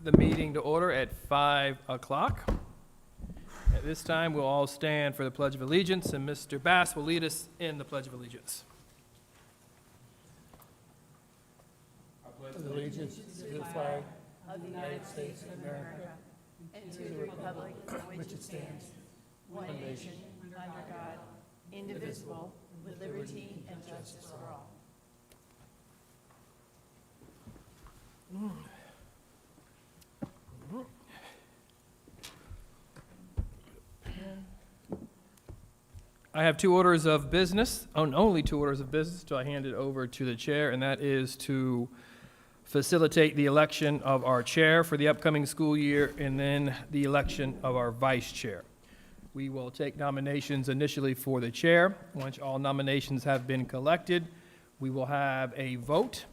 the meeting to order at 5 o'clock. At this time, we'll all stand for the Pledge of Allegiance, and Mr. Bass will lead us in the Pledge of Allegiance. Allegiance to the flag of the United States of America and to the republic for which it stands, one nation, under God, indivisible, with liberty and justice for all. I have two orders of business, only two orders of business, so I hand it over to the chair, and that is to facilitate the election of our chair for the upcoming school year, and then the election of our vice chair. We will take nominations initially for the chair. Once all nominations have been collected, we will have a vote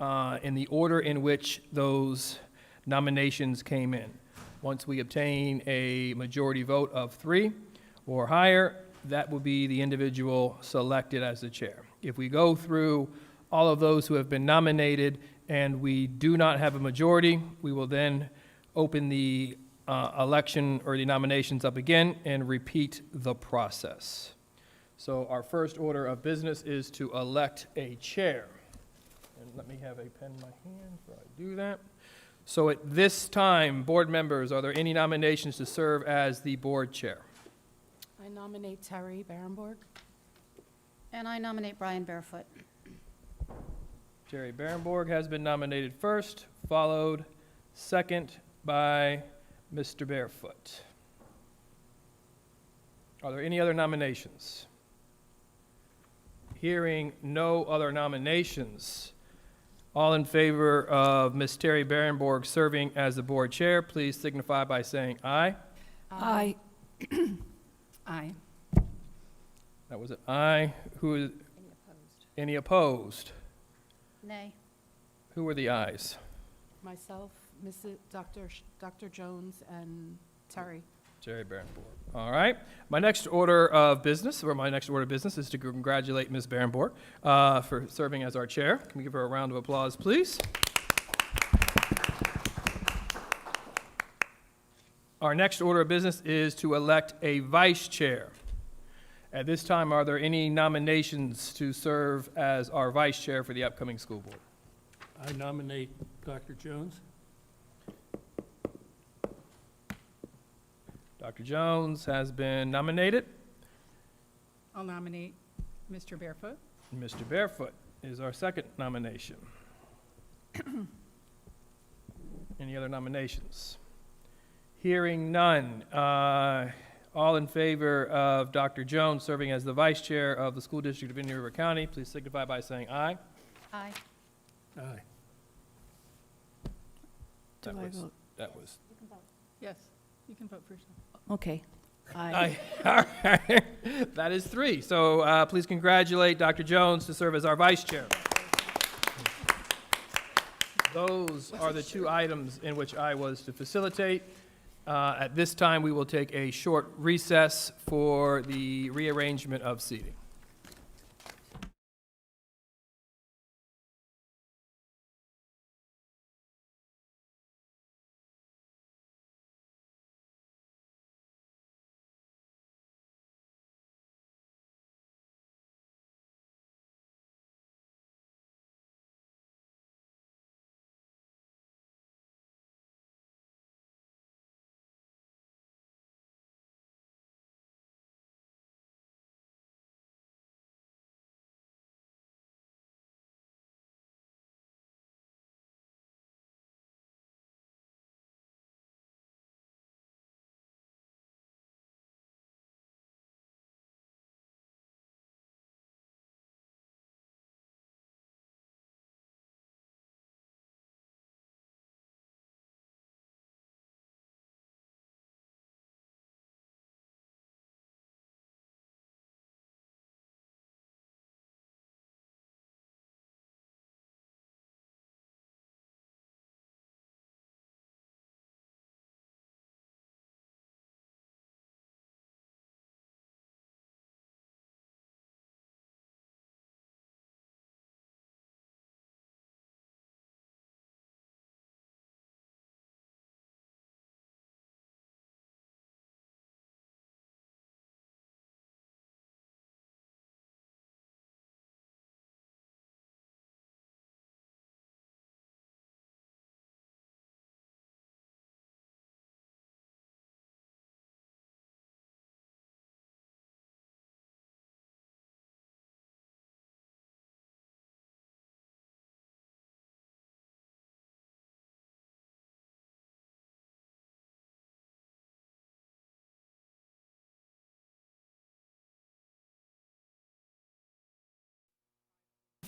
in the order in which those nominations came in. Once we obtain a majority vote of 3 or higher, that will be the individual selected as the chair. If we go through all of those who have been nominated and we do not have a majority, we will then open the election or the nominations up again and repeat the process. So our first order of business is to elect a chair. And let me have a pen in my hand before I do that. So at this time, board members, are there any nominations to serve as the board chair? I nominate Terry Barenborg. And I nominate Brian Barefoot. Jerry Barenborg has been nominated first, followed second by Mr. Barefoot. Are there any other nominations? Hearing no other nominations, all in favor of Ms. Terry Barenborg serving as the board chair, please signify by saying aye. Aye. Aye. That was an aye. Who is any opposed? Nay. Who were the ayes? Myself, Dr. Jones, and Terry. Jerry Barenborg. All right. My next order of business is to congratulate Ms. Barenborg for serving as our chair. Can we give her a round of applause, please? Our next order of business is to elect a vice chair. At this time, are there any nominations to serve as our vice chair for the upcoming school board? I nominate Dr. Jones. Dr. Jones has been nominated. I'll nominate Mr. Barefoot. Mr. Barefoot is our second nomination. Any other nominations? Hearing none. All in favor of Dr. Jones serving as the vice chair of the School District of Indian River County, please signify by saying aye. Aye. Aye. Do I vote? That was. Yes, you can vote for yourself. Okay. Aye. All right. That is 3. So please congratulate Dr. Jones to serve as our vice chair. Those are the 2 items in which I was to facilitate. At this time, we will take a short recess for the rearrangement of seating.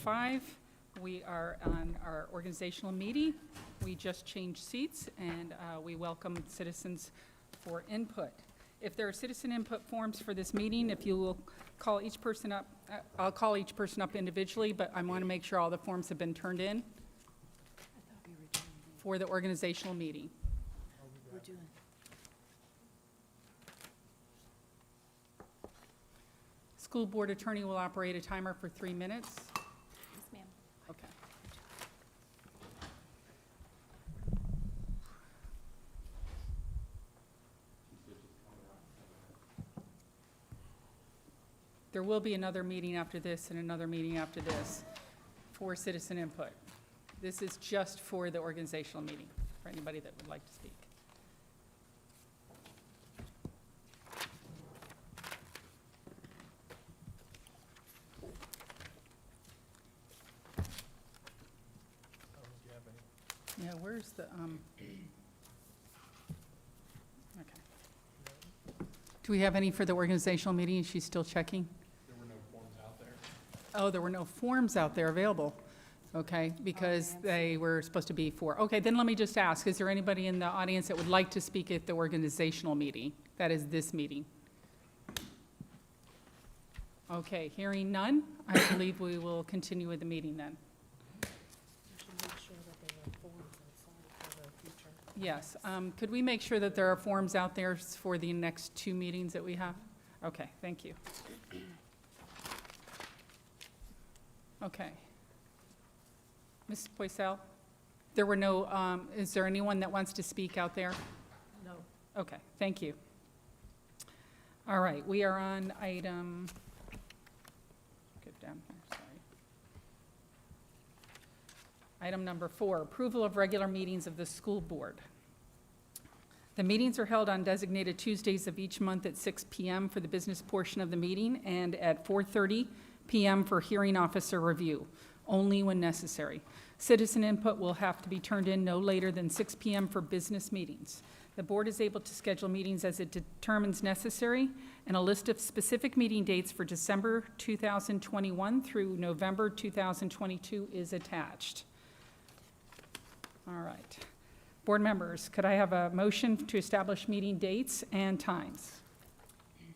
5. We are on our organizational meeting. We just changed seats, and we welcome citizens for input. If there are citizen input forms for this meeting, if you will call each person up, I'll call each person up individually, but I want to make sure all the forms have been turned in for the organizational meeting. School board attorney will operate a timer for 3 minutes. Yes, ma'am. Okay. There will be another meeting after this and another meeting after this for citizen input. This is just for the organizational meeting, for anybody that would like to speak. Yeah, where's the, okay. Do we have any for the organizational meeting? She's still checking? There were no forms out there. Oh, there were no forms out there available. Okay, because they were supposed to be for, okay, then let me just ask, is there anybody in the audience that would like to speak at the organizational meeting? That is this meeting. Okay, hearing none, I believe we will continue with the meeting then. Yes, could we make sure that there are forms out there for the next 2 meetings that we have? Okay, thank you. Okay. Ms. Poisel, there were no, is there anyone that wants to speak out there? No. Okay, thank you. All right, we are on item, get down here, sorry. Item number 4, approval of regular meetings of the school board. The meetings are held on designated Tuesdays of each month at 6 p.m. for the business portion of the meeting and at 4:30 p.m. for hearing officer review, only when necessary. Citizen input will have to be turned in no later than 6 p.m. for business meetings. The board is able to schedule meetings as it determines necessary, and a list of specific meeting dates for December 2021 through November 2022 is attached. All right. Board members, could I have a motion to establish meeting dates and times?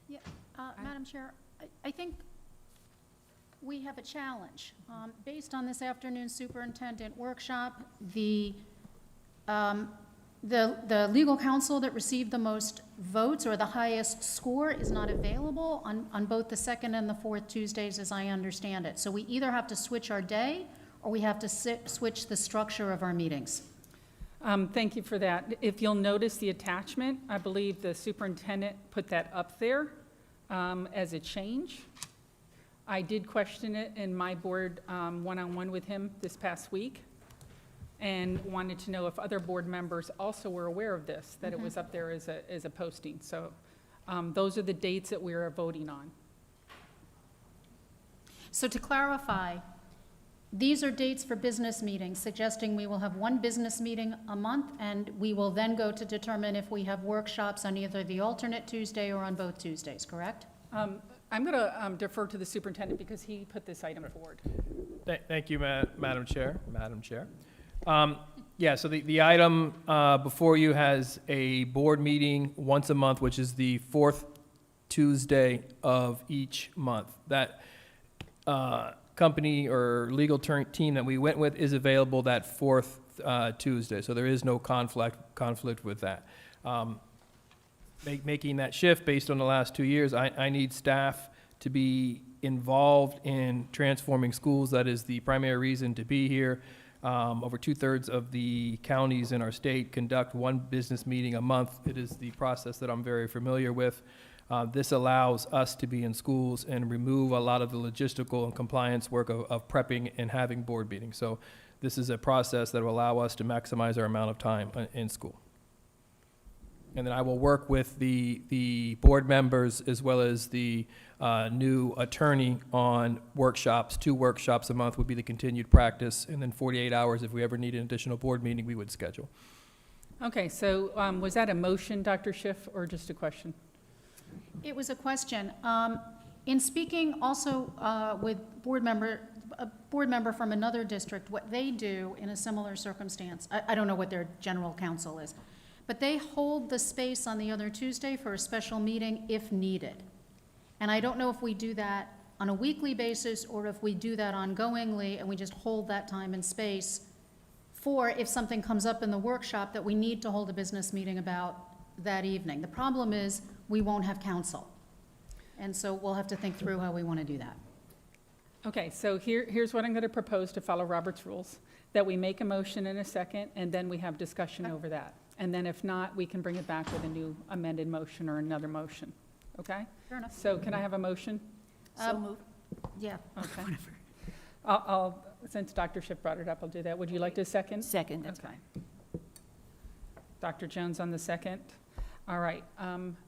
Yeah, Madam Chair, I think we have a challenge. Based on this afternoon's superintendent workshop, the legal counsel that received the most votes or the highest score is not available on both the second and the fourth Tuesdays, as I understand it. So we either have to switch our day or we have to switch the structure of our meetings. Thank you for that. If you'll notice the attachment, I believe the superintendent put that up there as a change. I did question it in my board one-on-one with him this past week and wanted to know if other board members also were aware of this, that it was up there as a posting. So those are the dates that we are voting on. So to clarify, these are dates for business meetings, suggesting we will have one business meeting a month, and we will then go to determine if we have workshops on either the alternate Tuesday or on both Tuesdays, correct? I'm going to defer to the superintendent because he put this item forward. Thank you, Madam Chair. Madam Chair. Yeah, so the item before you has a board meeting once a month, which is the 4th Tuesday of each month. That company or legal team that we went with is available that 4th Tuesday, so there is no conflict with that. Making that shift based on the last 2 years, I need staff to be involved in transforming schools. That is the primary reason to be here. Over 2/3 of the counties in our state conduct one business meeting a month. It is the process that I'm very familiar with. This allows us to be in schools and remove a lot of the logistical and compliance work of prepping and having board meetings. So this is a process that will allow us to maximize our amount of time in school. And then I will work with the board members as well as the new attorney on workshops. 2 workshops a month would be the continued practice, and then 48 hours if we ever need an additional board meeting, we would schedule. Okay, so was that a motion, Dr. Schiff, or just a question? It was a question. In speaking also with board member a board member from another district, what they do in a similar circumstance, I don't know what their general counsel is, but they hold the space on the other Tuesday for a special meeting if needed. And I don't know if we do that on a weekly basis or if we do that ongoingly and we just hold that time and space for if something comes up in the workshop that we need to hold a business meeting about that evening. The problem is we won't have counsel. And so we'll have to think through how we want to do that. Okay, so here's what I'm going to propose to follow Robert's rules, that we make a motion in a second, and then we have discussion over that. And then if not, we can bring it back with a new amended motion or another motion, okay? Fair enough. So can I have a motion? So moved. Yeah. Okay. Since Dr. Schiff brought it up, I'll do that. Would you like to second? Second, that's Okay. fine. Dr. Jones on the second. All right,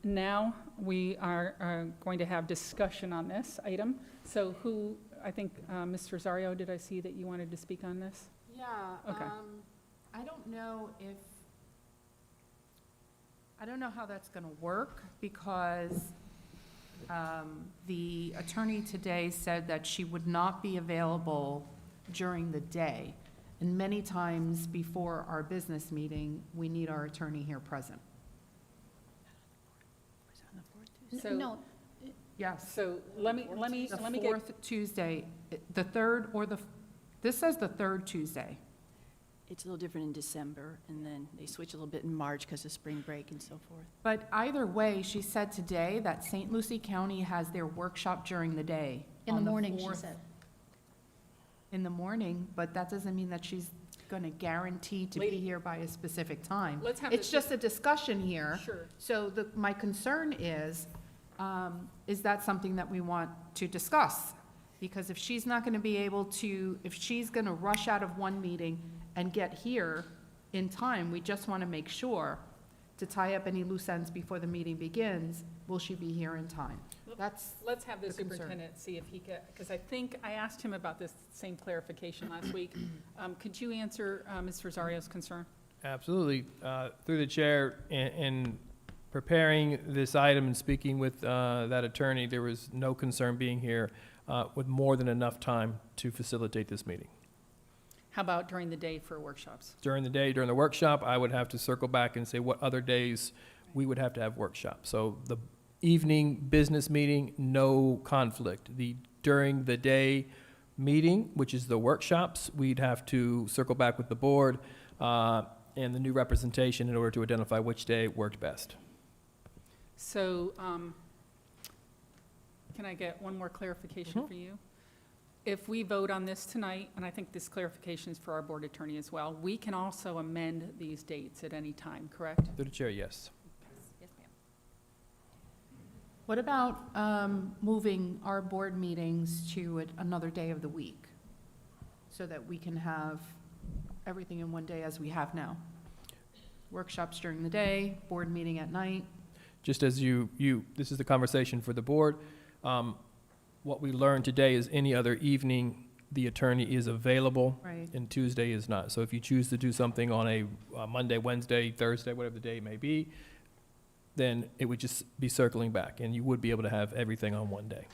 now we are going to have discussion on this item. So who, I think, Ms. Rosario, did I see that you wanted to speak on this? Yeah, Okay. I don't know how that's gonna work, because, the attorney today said that she would not be available during the day. And many times before our business meeting, we need our attorney here present. So- No, Yes. So let me The get, fourth Tuesday, the third or this says the third Tuesday. It's a little different in December, and then they switch a little bit in March because of spring break and so forth. But either way, she said today that St. Lucie County has their workshop during the day. in the on morning, she 4th said. In the morning, but that doesn't mean that she's gonna guarantee to be Lady- here by a specific time. let's have It's this. just a discussion here. Sure. So my concern is that something that we want to discuss? Because if she's not gonna be able to, if she's gonna rush out of one meeting and get here in time, we just wanna make sure to tie up any loose ends before the meeting begins, will she be here in time? Let's have the the concern. superintendent see if he could, because I think I asked him about this same clarification last week. Could you answer Ms. Rosario's concern? Absolutely. Through the chair, in preparing this item and speaking with that attorney, there was no concern being here with more than enough time to facilitate this meeting. How about during the day for workshops? During the day, during the workshop, I would have to circle back and say what other days we would have to have workshops. So the evening business meeting, no conflict. The during the day meeting, which is the workshops, we'd have to circle back with the board and the new representation in order to identify which day worked best. So, can I get one more clarification for you? If we vote on this tonight, and I think this clarification is for our board attorney as well, we can also amend these dates at any time, correct? Through the chair, yes. Yes, ma'am. What about moving our board meetings to another day of the week? So that we can have everything in one day as we have now? Workshops during the day, board meeting at night? Just as this is the conversation for the board. What we learned today is any other evening, the attorney is available. Right. And Tuesday is not. So if you choose to do something on a Monday, Wednesday, Thursday, whatever the day may be, then it would just be circling back, and you would be able to have everything on one day.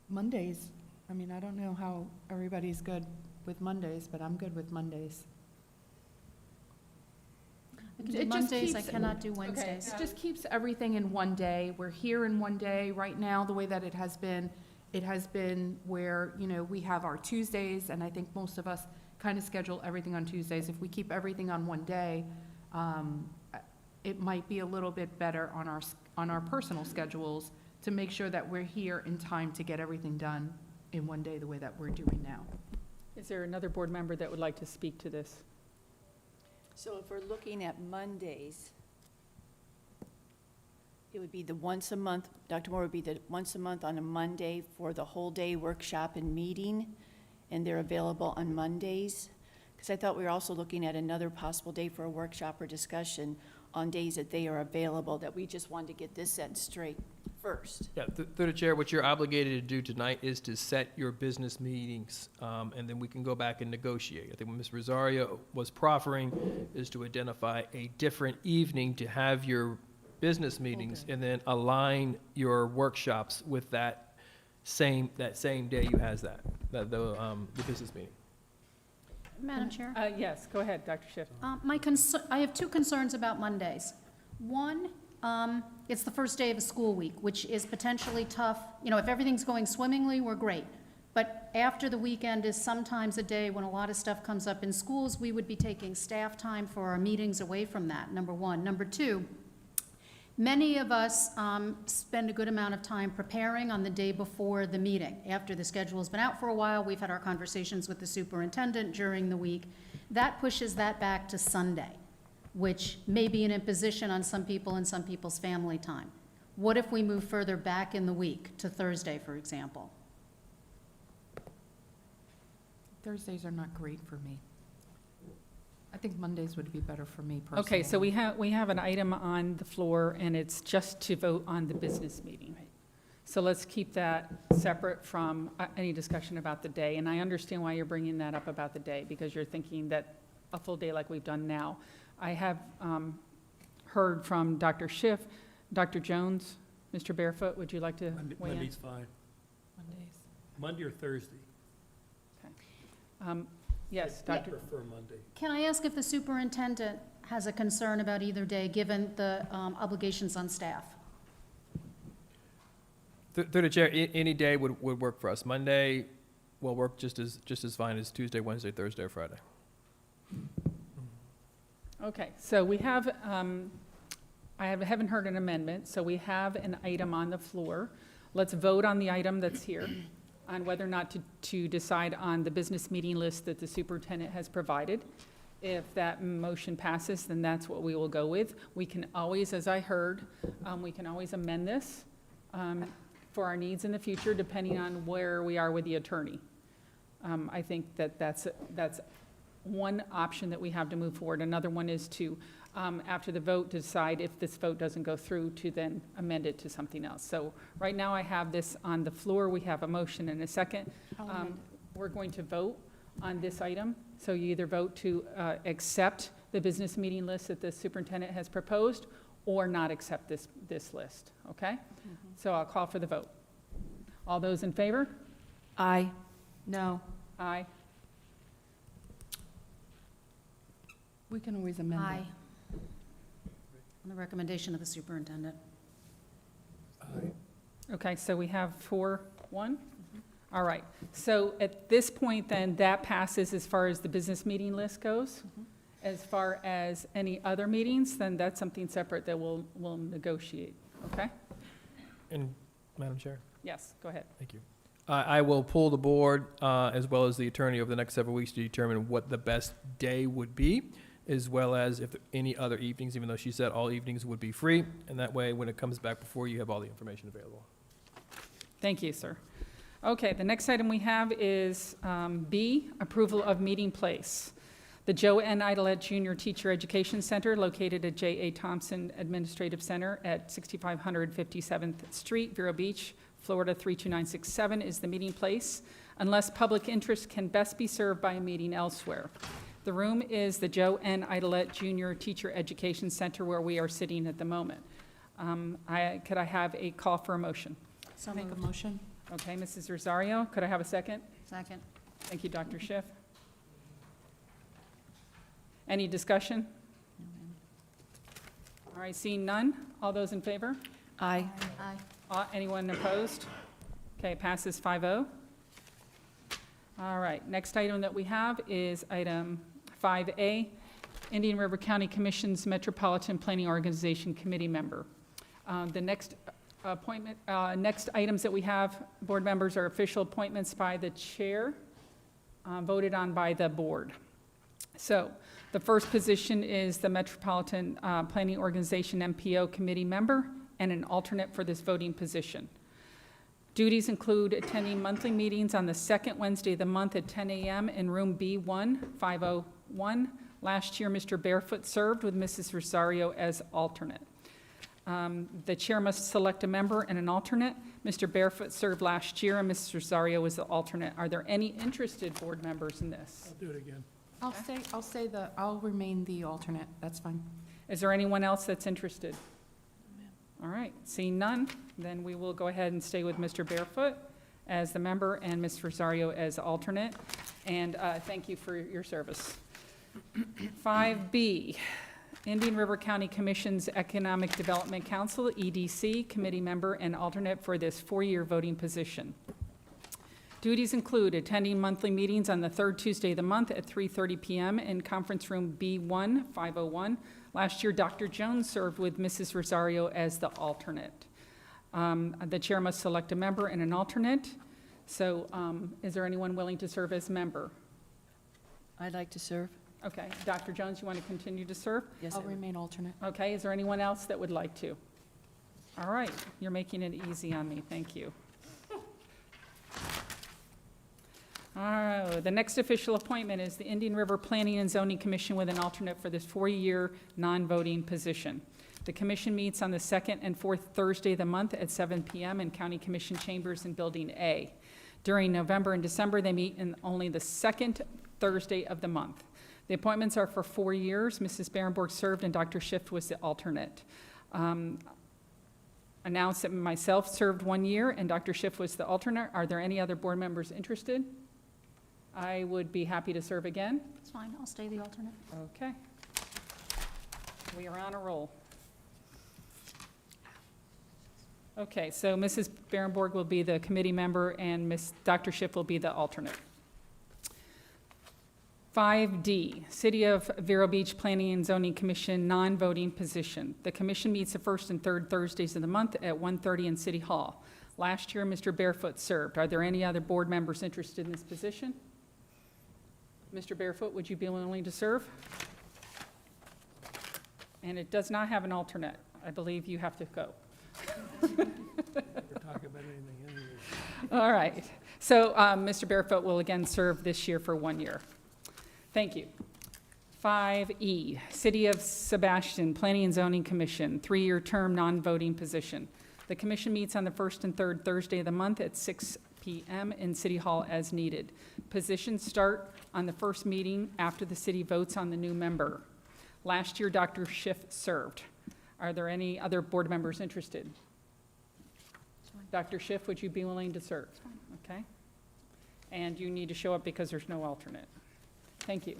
Mondays, I mean, I don't know how everybody's good with Mondays, but I'm good with Mondays. I can It do just Mondays, I keeps- cannot do Wednesdays. It just keeps everything in one day. We're here in one day. Right now, the way that it has been where, we have our Tuesdays, and I think most of us kind of schedule everything on Tuesdays. If we keep everything on one day, it might be a little bit better on our personal schedules to make sure that we're here in time to get everything done in one day the way that we're doing now. Is there another board member that would like to speak to this? So if we're looking at Mondays, it would be the once a month, Dr. Moore would be the once a month on a Monday for the whole day workshop and meeting, and they're available on Mondays? Because I thought we were also looking at another possible day for a workshop or discussion on days that they are available, that we just wanted to get this set straight first. Yeah, through the chair, what you're obligated to do tonight is to set your business meetings, and then we can go back and negotiate. I think what Ms. Rosario was proffering is to identify a different evening to have your business meetings, and then align your workshops with that that same day you has the business meeting. Madam Chair? Yes, go ahead, Dr. Schiff. I have two concerns about Mondays. One, it's the first day of a school week, which is potentially tough. You know, if everything's going swimmingly, we're great. But after the weekend is sometimes a day when a lot of stuff comes up in schools. We would be taking staff time for our meetings away from that, number one. Number two, many of us spend a good amount of time preparing on the day before the meeting. After the schedule's been out for a while, we've had our conversations with the superintendent during the week. That pushes that back to Sunday, which may be an imposition on some people and some people's family time. What if we move further back in the week to Thursday, for example? Thursdays are not great for me. I think Mondays would be better for me personally. Okay, so we have an item on the floor, and it's just to vote on the business meeting. So let's keep that separate from any discussion about the day. And I understand why you're bringing that up about the day, because you're thinking that a full day like we've done now. I have heard from Dr. Schiff, Dr. Jones, Mr. Barefoot, would you like to weigh in? Monday's fine. Mondays. Monday or Thursday? Yes, I Dr. prefer Monday. Can I ask if the superintendent has a concern about either day, given the obligations on staff? Through the chair, any day would work for us. Monday will work just as fine as Tuesday, Wednesday, Thursday, or Friday. Okay, so we have, I haven't heard an amendment, so we have an item on the floor. Let's vote on the item that's here, on whether or not to decide on the business meeting list that the superintendent has provided. If that motion passes, then that's what we will go with. We can always, as I heard, we can always amend this for our needs in the future, depending on where we are with the attorney. I think that's one option that we have to move forward. Another one is to, after the vote, decide if this vote doesn't go through, to then amend it to something else. So right now I have this on the floor. We have a motion and a second. We're going to vote on this item. So you either vote to accept the business meeting list that the superintendent has proposed, or not accept this list, okay? So I'll call for the vote. All those in favor? Aye. No, Aye. we can always amend Aye. it. On the recommendation of the superintendent. Okay, so we have 4-1? All right, so at this point then, that passes as far as the business meeting list goes. As far as any other meetings, then that's something separate that we'll negotiate, okay? And, Madam Chair? Yes, go ahead. Thank you. I will pull the board, as well as the attorney, over the next several weeks to determine what the best day would be, as well as if any other evenings, even though she said all evenings would be free. And that way, when it comes back before you, have all the information available. Thank you, sir. Okay, the next item we have is B, approval of meeting place. The Joe N. Idlett Junior Teacher Education Center, located at J.A. Thompson Administrative Center at 6500 57th Street, Vero Beach, Florida 32967, is the meeting place, unless public interest can best be served by a meeting elsewhere. The room is the Joe N. Idlett Junior Teacher Education Center, where we are sitting at the moment. Could I have a call for a motion? So Make a moved. motion? Okay, Mrs. Rosario, could I have a second? Second. Thank you, Dr. Schiff. Any discussion? All right, seeing none, all those in favor? Aye. Aye. Anyone opposed? Okay, passes 5-0. All right, next item that we have is item 5A, Indian River County Commission's Metropolitan Planning Organization Committee member. The next appointment, next items that we have, board members, are official appointments by the chair, voted on by the board. So the first position is the Metropolitan Planning Organization MPO committee member and an alternate for this voting position. Duties include attending monthly meetings on the second Wednesday of the month at 10 a.m. in room B1, 501. Last year, Mr. Barefoot served with Mrs. Rosario as alternate. The chair must select a member and an alternate. Mr. Barefoot served last year, and Mrs. Rosario was the alternate. Are there any interested board members in this? I'll do it again. I'll remain the alternate, that's fine. Is there anyone else that's interested? All right, seeing none, then we will go ahead and stay with Mr. Barefoot as the member and Ms. Rosario as alternate. And thank you for your service. 5B, Indian River County Commission's Economic Development Council, EDC, committee member and alternate for this 4-year voting position. Duties include attending monthly meetings on the third Tuesday of the month at 3:30 p.m. in Conference Room B1, 501. Last year, Dr. Jones served with Mrs. Rosario as the alternate. The chair must select a member and an alternate. So is there anyone willing to serve as member? I'd like to serve. Okay, Dr. Jones, you want to continue to serve? Yes, I'll I would. remain alternate. Okay, is there anyone else that would like to? All right, you're making it easy on me, thank you. All right, the next official appointment is the Indian River Planning and Zoning Commission with an alternate for this 4-year non-voting position. The commission meets on the second and fourth Thursday of the month at 7 p.m. in County Commission Chambers in Building A. During November and December, they meet in only the second Thursday of the month. The appointments are for 4 years. Mrs. Berenborg served and Dr. Schiff was the alternate. Announced that myself served 1 year and Dr. Schiff was the alternate. Are there any other board members interested? I would be happy to serve again. It's fine, I'll stay the alternate. Okay. We are on a roll. Okay, so Mrs. Berenborg will be the committee member and Dr. Schiff will be the alternate. 5D, City of Vero Beach Planning and Zoning Commission non-voting position. The commission meets the first and third Thursdays of the month at 1:30 in City Hall. Last year, Mr. Barefoot served. Are there any other board members interested in this position? Mr. Barefoot, would you be willing to serve? And it does not have an alternate. I believe you have to go. All right. So Mr. Barefoot will again serve this year for 1 year. Thank you. 5E, City of Sebastian Planning and Zoning Commission, 3-year term, non-voting position. The commission meets on the first and third Thursday of the month at 6 p.m. in City Hall as needed. Positions start on the first meeting after the city votes on the new member. Last year, Dr. Schiff served. Are there any other board members interested? Dr. Schiff, would you be willing to serve? Okay. And you need to show up because there's no alternate. Thank you.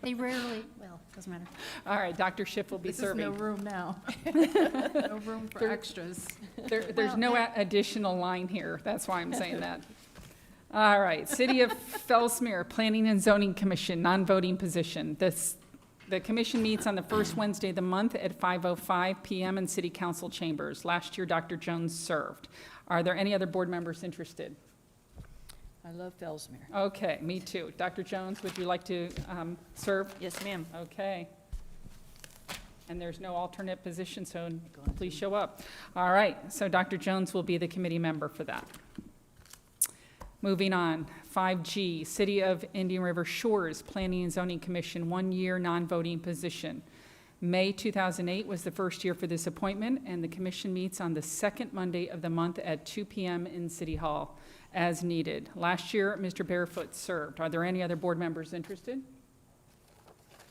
They rarely, well, doesn't matter. All right, Dr. Schiff will be This is no serving. room now. No room for There- extras. There's no additional line here, that's why I'm saying that. All right, City of Fellsmere Planning and Zoning Commission, non-voting position. The commission meets on the first Wednesday of the month at 5:05 p.m. in City Council chambers. Last year, Dr. Jones served. Are there any other board members interested? I love Fellsmere. Okay, me too. Dr. Jones, would you like to serve? Yes, ma'am. Okay. And there's no alternate position, so please show up. All right, so Dr. Jones will be the committee member for that. Moving on, 5G, City of Indian River Shores Planning and Zoning Commission, 1-year non-voting position. May 2008 was the first year for this appointment, and the commission meets on the second Monday of the month at 2 p.m. in City Hall as needed. Last year, Mr. Barefoot served. Are there any other board members interested?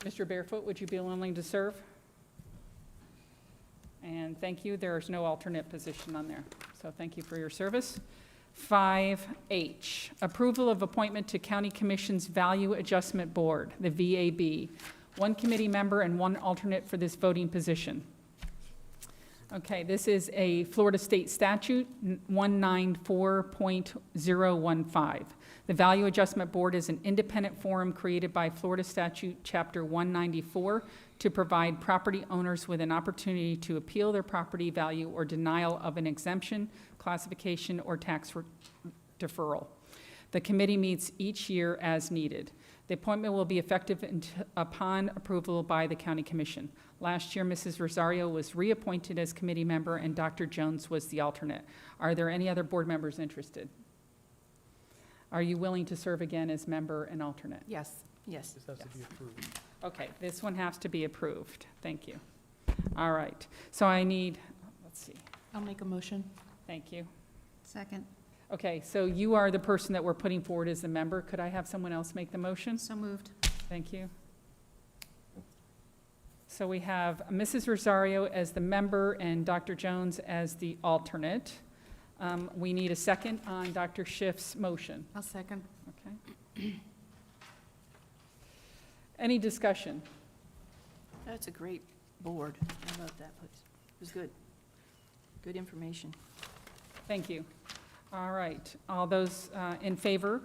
Mr. Barefoot, would you be willing to serve? And thank you. There is no alternate position on there, so thank you for your service. 5H, approval of appointment to County Commission's Value Adjustment Board, the VAB. 1 committee member and 1 alternate for this voting position. Okay, this is a Florida State Statute 194.015. The Value Adjustment Board is an independent forum created by Florida Statute Chapter 194 to provide property owners with an opportunity to appeal their property value or denial of an exemption, classification, or tax deferral. The committee meets each year as needed. The appointment will be effective upon approval by the County Commission. Last year, Mrs. Rosario was reappointed as committee member and Dr. Jones was the alternate. Are there any other board members interested? Are you willing to serve again as member and alternate? Yes. Yes. This has to be approved. Okay, this one has to be approved. Thank you. All right, so I need, let's see, I'll make a motion. thank you. Second, Okay, so you are the person that we're putting forward as the member. Could I have someone else make the motion? so moved. Thank you. So we have Mrs. Rosario as the member and Dr. Jones as the alternate. We need a second on Dr. Schiff's motion. I'll second. Okay. Any discussion? That's a great board. I love that place. It was good. Good information. Thank you. All right. All those in favor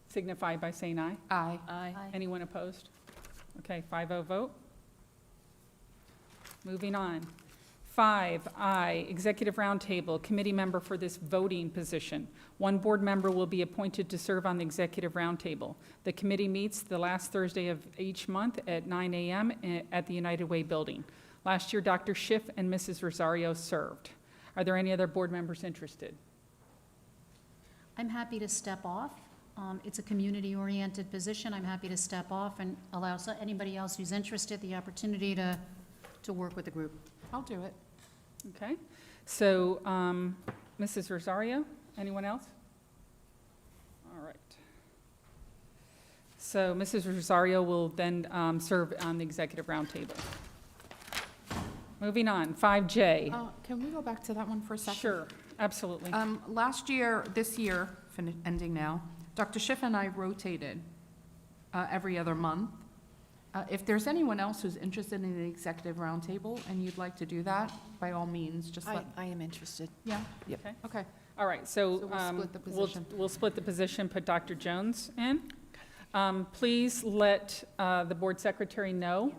signify by saying aye. Aye. Aye. Anyone opposed? Okay, 5-0 vote. Moving on. 5I, Executive Roundtable, committee member for this voting position. One board member will be appointed to serve on the Executive Roundtable. The committee meets the last Thursday of each month at 9 a.m. at the United Way building. Last year, Dr. Schiff and Mrs. Rosario served. Are there any other board members interested? I'm happy to step off. It's a community-oriented position. I'm happy to step off and allow anybody else who's interested the opportunity to work with the group. I'll do it. Okay, so Mrs. Rosario, anyone else? All right. So Mrs. Rosario will then serve on the Executive Roundtable. Moving on, 5J. Can we go back to that one for a second? Sure, absolutely. Last year, this year, ending now, Dr. Schiff and I rotated every other month. If there's anyone else who's interested in the executive roundtable and you'd like to do that, by all means, just let. I am interested. Yeah, Yep. Okay. okay. All right, so So we'll split the position. we'll split the position, put Dr. Jones in. Please let the board secretary know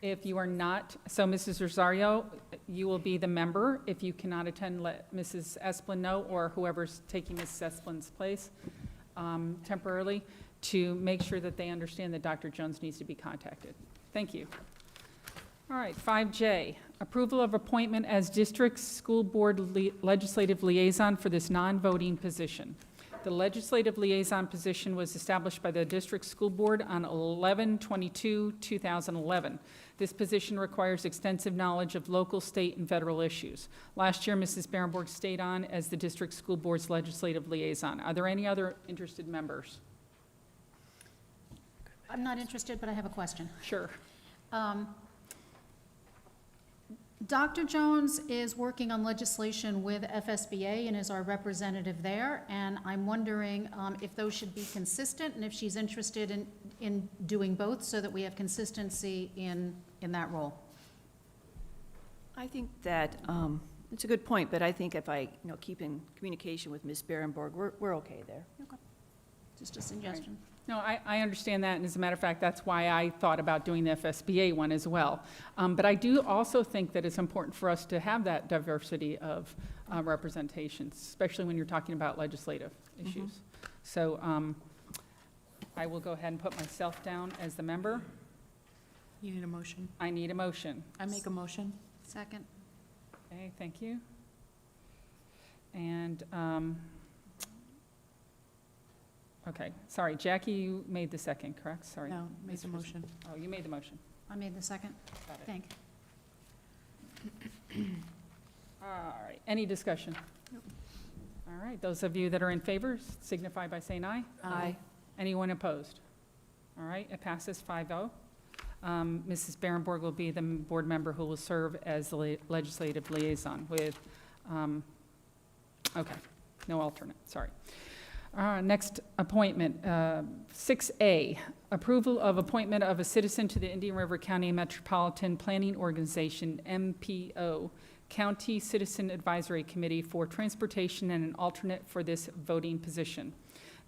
if you are not, so Mrs. Rosario, you will be the member. If you cannot attend, let Mrs. Esplin know, or whoever's taking Mrs. Esplin's place temporarily, to make sure that they understand that Dr. Jones needs to be contacted. Thank you. All right, 5J, approval of appointment as district school board legislative liaison for this non-voting position. The legislative liaison position was established by the district school board on 11/22/2011. This position requires extensive knowledge of local, state, and federal issues. Last year, Mrs. Berenborg stayed on as the district school board's legislative liaison. Are there any other interested members? I'm not interested, but I have a question. Sure. Dr. Jones is working on legislation with FSBA and is our representative there, and I'm wondering if those should be consistent and if she's interested in doing both so that we have consistency in that role. I think that, it's a good point, but I think if I, keep in communication with Ms. Berenborg, we're okay there. Just a suggestion. No, I understand that, and as a matter of fact, that's why I thought about doing the FSBA one as well. But I do also think that it's important for us to have that diversity of representation, especially when you're talking about legislative issues. So I will go ahead and put myself down as the member. You need a motion? I need a motion. I make a motion. Second. Okay, thank you. And, okay, sorry, Jackie, you made the second, correct? Sorry. No, make the motion. Oh, you made the motion. I made the second. Got it. Thank. All right, any discussion? All right, those of you that are in favor signify by saying aye. Aye. Anyone opposed? All right, it passes 5-0. Mrs. Berenborg will be the board member who will serve as the legislative liaison with, okay, no alternate, sorry. Next appointment, 6A, approval of appointment of a citizen to the Indian River County Metropolitan Planning Organization, MPO, County Citizen Advisory Committee for Transportation and an alternate for this voting position.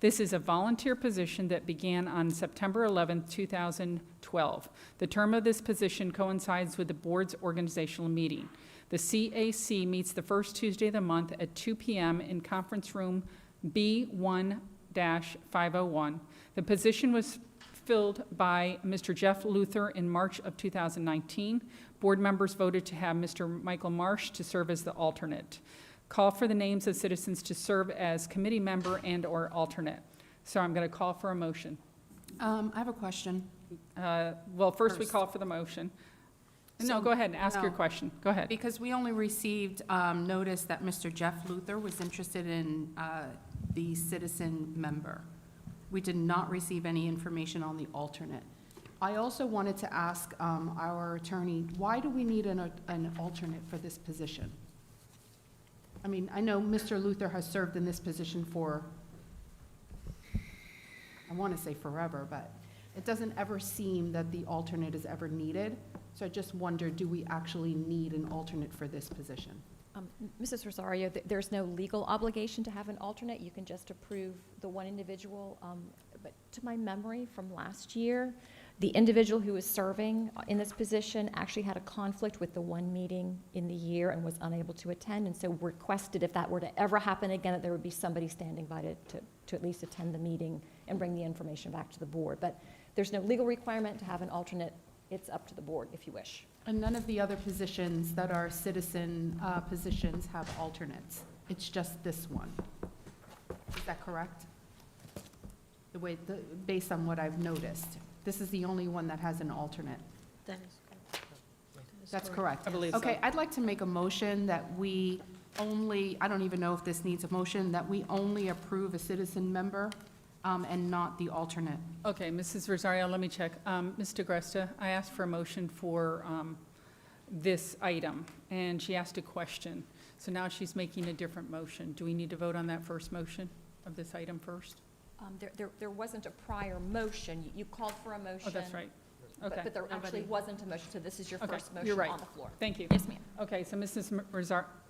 This is a volunteer position that began on September 11, 2012. The term of this position coincides with the board's organizational meeting. The CAC meets the first Tuesday of the month at 2 p.m. in conference room B1-501. The position was filled by Mr. Jeff Luther in March of 2019. Board members voted to have Mr. Michael Marsh to serve as the alternate. Call for the names of citizens to serve as committee member and/or alternate. So I'm going to call for a motion. I have a question. Well, first we First. call for the motion. No, So- go ahead and ask your no. question. Go ahead. Because we only received notice that Mr. Jeff Luther was interested in the citizen member. We did not receive any information on the alternate. I also wanted to ask our attorney, why do we need an alternate for this position? I mean, I know Mr. Luther has served in this position for, I want to say forever, but it doesn't ever seem that the alternate is ever needed. So I just wonder, do we actually need an alternate for this position? Mrs. Rosario, there's no legal obligation to have an alternate. You can just approve the one individual. But to my memory from last year, the individual who was serving in this position actually had a conflict with the one meeting in the year and was unable to attend, and so requested if that were to ever happen again, that there would be somebody standing by to at least attend the meeting and bring the information back to the board. But there's no legal requirement to have an alternate. It's up to the board if you wish. And none of the other positions that are citizen positions have alternates. It's just this one. Is that correct? Based on what I've noticed. This is the only one that has an alternate. That's correct. I believe so. Okay, I'd like to make a motion that we only, I don't even know if this needs a motion, that we only approve a citizen member and not the alternate. Okay, Mrs. Rosario, let me check. Ms. DeGresta, I asked for a motion for this item, and she asked a question. So now she's making a different motion. Do we need to vote on that first motion of this item first? There wasn't a prior motion. You called for a motion. Oh, that's right. but- Okay, But there actually wasn't a motion, so this is your Okay, first you're motion right. on the floor. thank you. Yes, ma'am. Okay, so Mrs.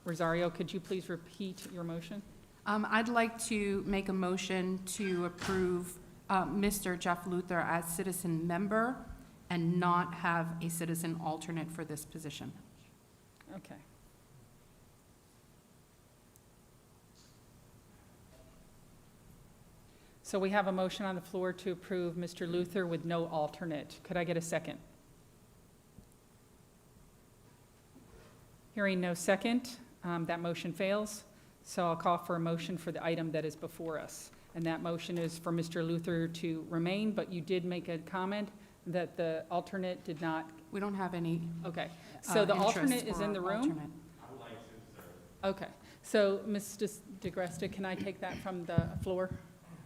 Rosario, could you please repeat your motion? I'd like to make a motion to approve Mr. Jeff Luther as citizen member and not have a citizen alternate for this position. Okay. So we have a motion on the floor to approve Mr. Luther with no alternate. Could I get a second? Hearing no second, that motion fails. So I'll call for a motion for the item that is before us. And that motion is for Mr. Luther to remain, but you did make a comment that the alternate did not, We don't have any okay. So the interest alternate is for in the room? alternate. Okay. So, Ms. DeGresta, can I take that from the floor?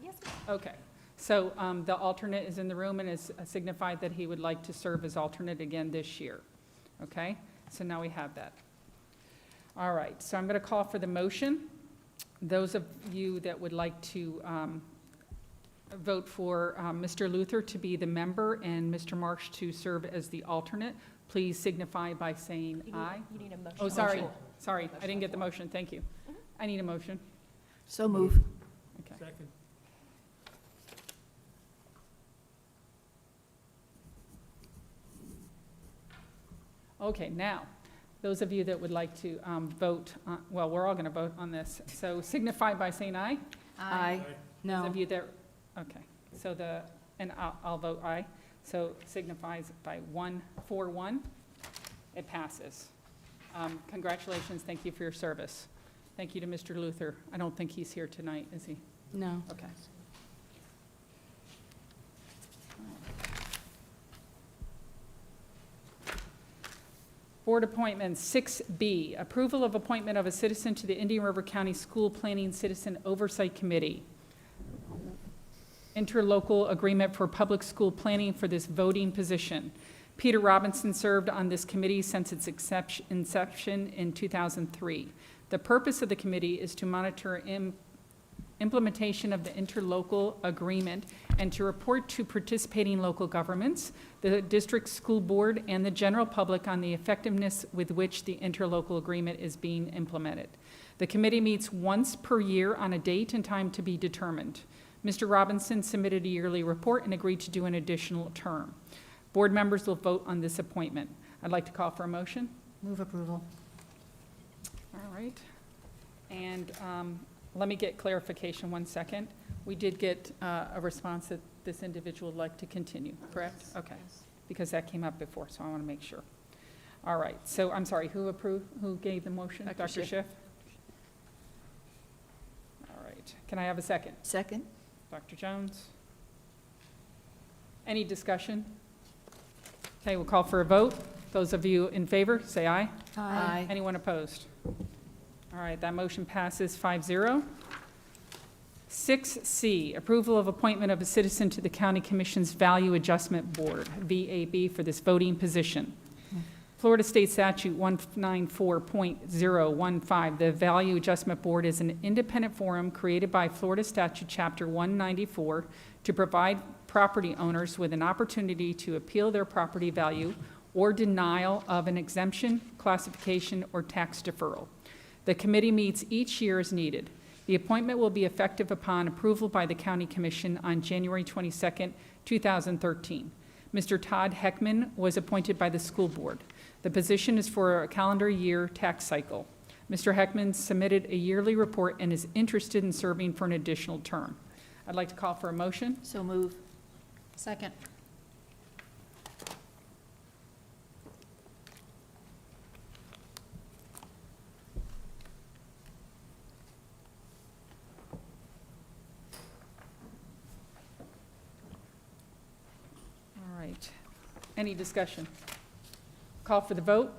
Yes, ma'am. Okay, so the alternate is in the room and has signified that he would like to serve as alternate again this year. Okay, so now we have that. All right, so I'm going to call for the motion. Those of you that would like to vote for Mr. Luther to be the member and Mr. Marsh to serve as the alternate, please signify by saying aye. You need a motion. Oh, sorry, I didn't get the motion, thank you. I need a motion. So move. Okay. Second. Okay, now, those of you that would like to vote, well, we're all going to vote on this, so signify by saying aye. Aye. Those No. of you that, okay, so and I'll vote aye, so signifies by 4-1, it passes. Congratulations, thank you for your service. Thank you to Mr. Luther. I don't think he's here tonight, is he? No. Okay. Board appointments, 6B, approval of appointment of a citizen to the Indian River County School Planning Citizen Oversight Committee. Interlocal agreement for public school planning for this voting position. Peter Robinson served on this committee since its inception in 2003. The purpose of the committee is to monitor implementation of the interlocal agreement and to report to participating local governments, the district school board, and the general public on the effectiveness with which the interlocal agreement is being implemented. The committee meets once per year on a date and time to be determined. Mr. Robinson submitted a yearly report and agreed to do an additional term. Board members will vote on this appointment. I'd like to call for a motion. Move approval. All right. And let me get clarification 1 second. We did get a response that this individual would like to continue, correct? Okay, because that came up before, so I want to make sure. All right, so I'm sorry, who gave the motion? Dr. Dr. Schiff. Schiff? All right, can I have a second? Second? Dr. Jones? Any discussion? Okay, we'll call for a vote. Those of you in favor, say aye. Aye. Anyone opposed? All right, that motion passes 5-0. 6C, approval of appointment of a citizen to the County Commission's Value Adjustment Board, VAB, for this voting position. Florida State Statute 194.015, the Value Adjustment Board is an independent forum created by Florida Statute Chapter 194 to provide property owners with an opportunity to appeal their property value or denial of an exemption, classification, or tax deferral. The committee meets each year as needed. The appointment will be effective upon approval by the County Commission on January 22nd, 2013. Mr. Todd Heckman was appointed by the school board. The position is for a calendar year tax cycle. Mr. Heckman submitted a yearly report and is interested in serving for an additional term. I'd like to call for a motion. So move. Second. All right. Any discussion? Call for the vote.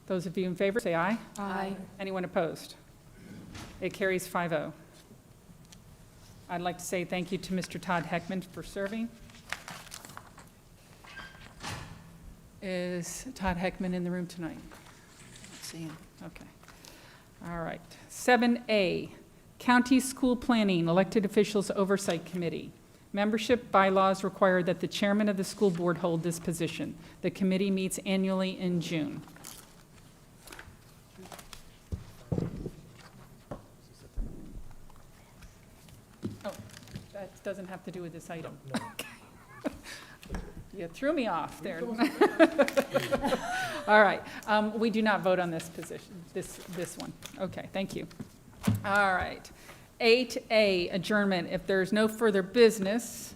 Those of you in favor, say aye. Aye. Anyone opposed? It carries 5-0. I'd like to say thank you to Mr. Todd Heckman for serving. Is Todd Heckman in the room tonight? See him. Okay. All right. 7A, County School Planning Elected Officials Oversight Committee. Membership bylaws require that the chairman of the school board hold this position. The committee meets annually in June. Oh, that doesn't have to do with this item. You threw me off there. All right, we do not vote on this position, this one. Okay, thank you. All right. 8A, adjournment. If there's no further business,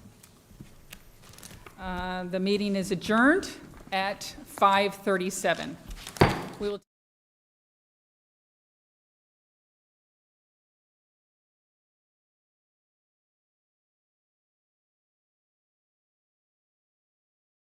the meeting is adjourned at 5:37. We will